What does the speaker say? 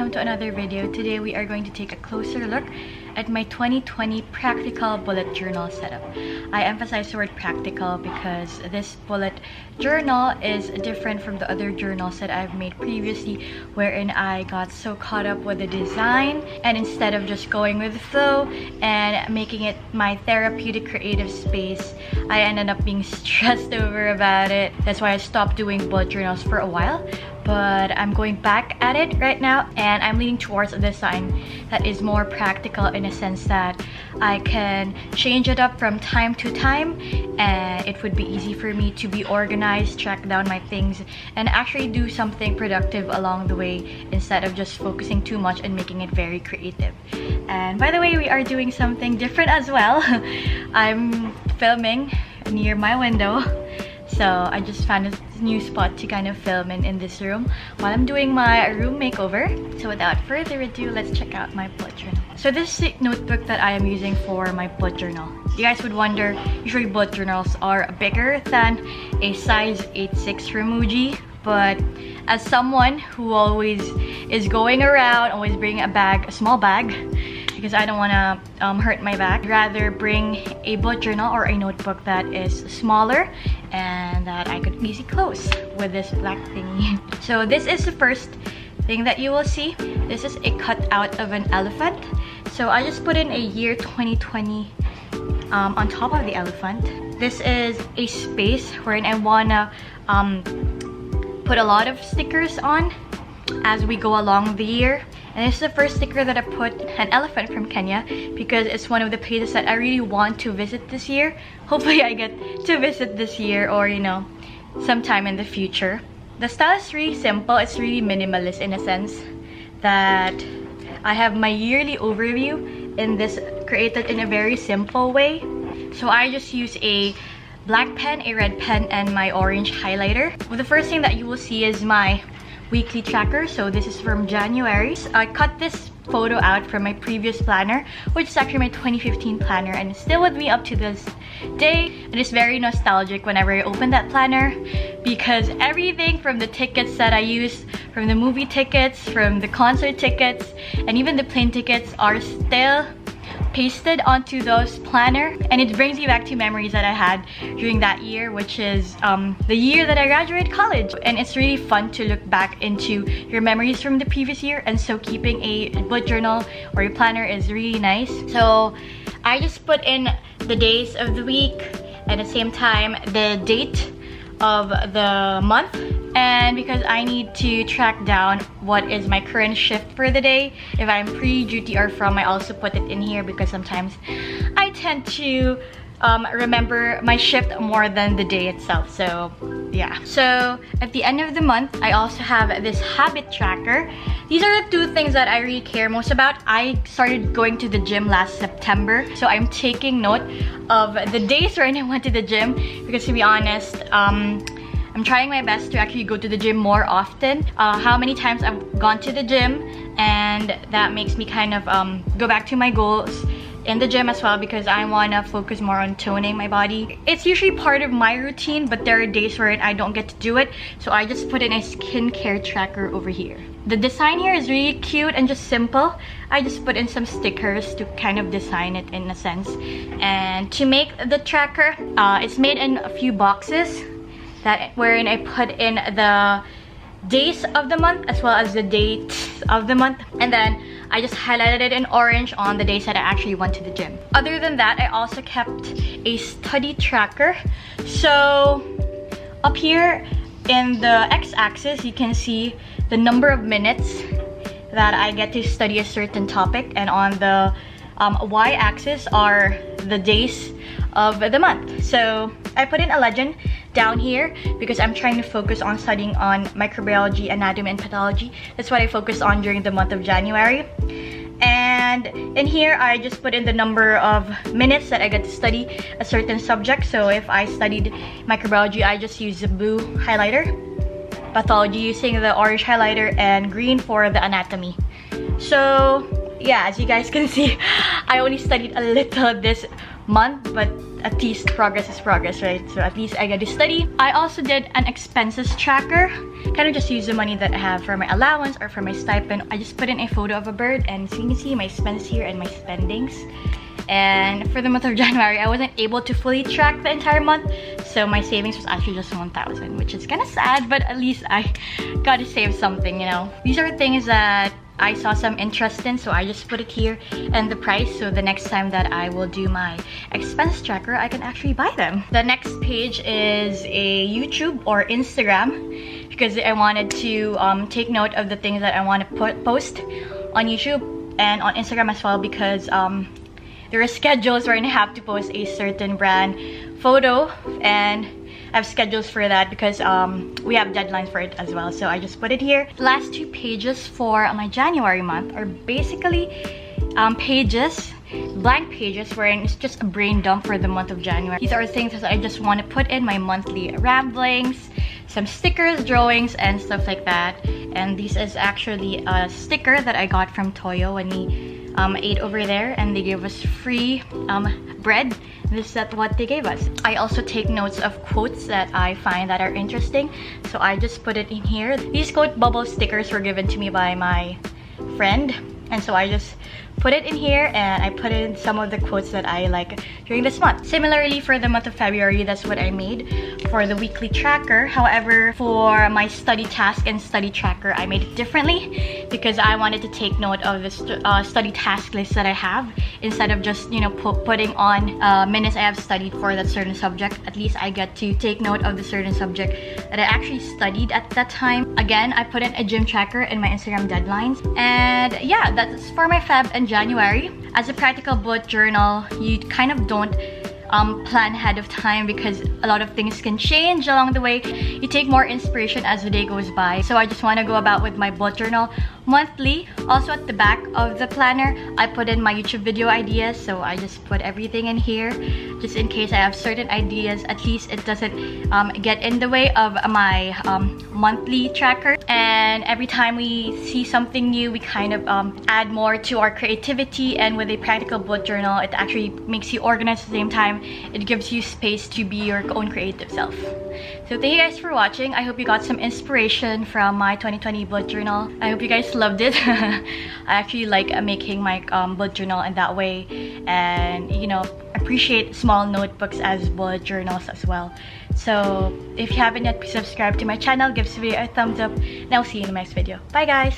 welcome to another video. Today we are going to take a closer look at my 2020 practical bullet journal setup. I emphasize the word practical because this bullet journal is different from the other journals that I've made previously, wherein I got so caught up with the design, and instead of just going with the flow and making it my therapeutic creative space, I ended up being stressed over about it. That's why I stopped doing bullet journals for a while. But I'm going back at it right now, and I'm leaning towards a design that is more practical in a sense that I can change it up from time to time, and it would be easy for me to be organized, track down my things, and actually do something productive along the way instead of just focusing too much and making it very creative. And by the way, we are doing something different as well. I'm filming near my window. So I just found a new spot to kind of film in this room while I'm doing my room makeover. So without further ado, let's check out my bullet journal. So this is the notebook that I am using for my bullet journal. You guys would wonder, usually bullet journals are bigger than a size 8.6 from Muji. But as someone who always is going around, always bring a small bag, because I don't want to hurt my back, I'd rather bring a bullet journal or a notebook that is smaller and that I could easily close with this black thingy. So this is the first thing that you will see. This is a cutout of an elephant. So I just put in a year 2020 on top of the elephant. This is a space wherein I wanna put a lot of stickers on as we go along the year. And this is the first sticker that I put, an elephant from Kenya, because it's one of the places that I really want to visit this year. Hopefully I get to visit this year, or you know, sometime in the future. The style is really simple. It's really minimalist in a sense that I have my yearly overview in this created in a very simple way. So I just use a black pen, a red pen, and my orange highlighter. Well, the first thing that you will see is my weekly tracker. So this is from January. I cut this photo out from my previous planner, which is actually my 2015 planner, and it's still with me up to this day. It is very nostalgic whenever I open that planner, because everything from the tickets that I used, from the movie tickets, from the concert tickets, and even the plane tickets are still pasted onto those planner, and it brings you back to memories that I had during that year, which is the year that I graduated college. And it's really fun to look back into your memories from the previous year, and so keeping a bullet journal or a planner is really nice. So I just put in the days of the week, and at the same time the date of the month. And because I need to track down what is my current shift for the day, if I'm pre-duty or from, I also put it in here because sometimes I tend to remember my shift more than the day itself. So yeah. So at the end of the month, I also have this habit tracker. These are the two things that I really care most about. I started going to the gym last September, so I'm taking note of the days when I went to the gym, because to be honest, I'm trying my best to actually go to the gym more often. How many times I've gone to the gym, and that makes me kind of go back to my goals in the gym as well, because I want to focus more on toning my body. It's usually part of my routine, but there are days where I don't get to do it, so I just put in a skincare tracker over here. The design here is really cute and just simple. I just put in some stickers to kind of design it in a sense. And to make the tracker, it's made in a few boxes wherein I put in the days of the month as well as the dates of the month, and then I just highlighted it in orange on the days that I actually went to the gym. Other than that, I also kept a study tracker. So up here in the x-axis, you can see the number of minutes that I get to study a certain topic, and on the y-axis are the days of the month. So I put in a legend down here because I'm trying to focus on studying on microbiology, anatomy, and pathology. That's what I focused on during the month of January. And in here, I just put in the number of minutes that I get to study a certain subject. So if I studied microbiology, I just use the blue highlighter, pathology using the orange highlighter, and green for the anatomy. So yeah, as you guys can see, I only studied a little this month, but at least progress is progress, right? So at least I get to study. I also did an expenses tracker. Kind of just use the money that I have for my allowance or for my stipend. I just put in a photo of a bird, and so you can see my expenses here and my spendings. And for the month of January, I wasn't able to fully track the entire month, so my savings was actually just 1,000, which is kind of sad, but at least I got to save something, you know. These are things that I saw some interest in, so I just put it here and the price, so the next time that I will do my expense tracker, I can actually buy them. The next page is a YouTube or Instagram, because I wanted to take note of the things that I want to post on YouTube and on Instagram as well, because there are schedules where I have to post a certain brand photo, and I have schedules for that because we have deadlines for it as well. So I just put it here. The last 2 pages for my January month are basically pages, blank pages, wherein it's just a brain dump for the month of January. These are things that I just want to put in my monthly ramblings, some stickers, drawings, and stuff like that. And this is actually a sticker that I got from Toyo when he ate over there, and they gave us free bread. This is what they gave us. I also take notes of quotes that I find that are interesting, so I just put it in here. These quote bubble stickers were given to me by my friend, and so I just put it in here, and I put in some of the quotes that I like during this month. Similarly, for the month of February, that's what I made for the weekly tracker. However, for my study task and study tracker, I made it differently because I wanted to take note of the study task list that I have, instead of just, you know, putting on minutes I have studied for that certain subject. At least I get to take note of the certain subject that I actually studied at that time. Again, I put in a gym tracker in my Instagram deadlines. And yeah, that's for my Feb and January. As a practical bullet journal, you kind of don't plan ahead of time because a lot of things can change along the way. You take more inspiration as the day goes by. So I just want to go about with my bullet journal monthly. Also at the back of the planner, I put in my YouTube video ideas, so I just put everything in here just in case I have certain ideas. At least it doesn't get in the way of my monthly tracker. And every time we see something new, we kind of add more to our creativity. And with a practical bullet journal, it actually makes you organized at the same time. It gives you space to be your own creative self. So thank you guys for watching. I hope you got some inspiration from my 2020 bullet journal. I hope you guys loved it. I actually like making my bullet journal in that way, and you know, appreciate small notebooks as bullet journals as well. So if you haven't yet, please subscribe to my channel, give this video a thumbs up, and I'll see you in the next video. Bye guys!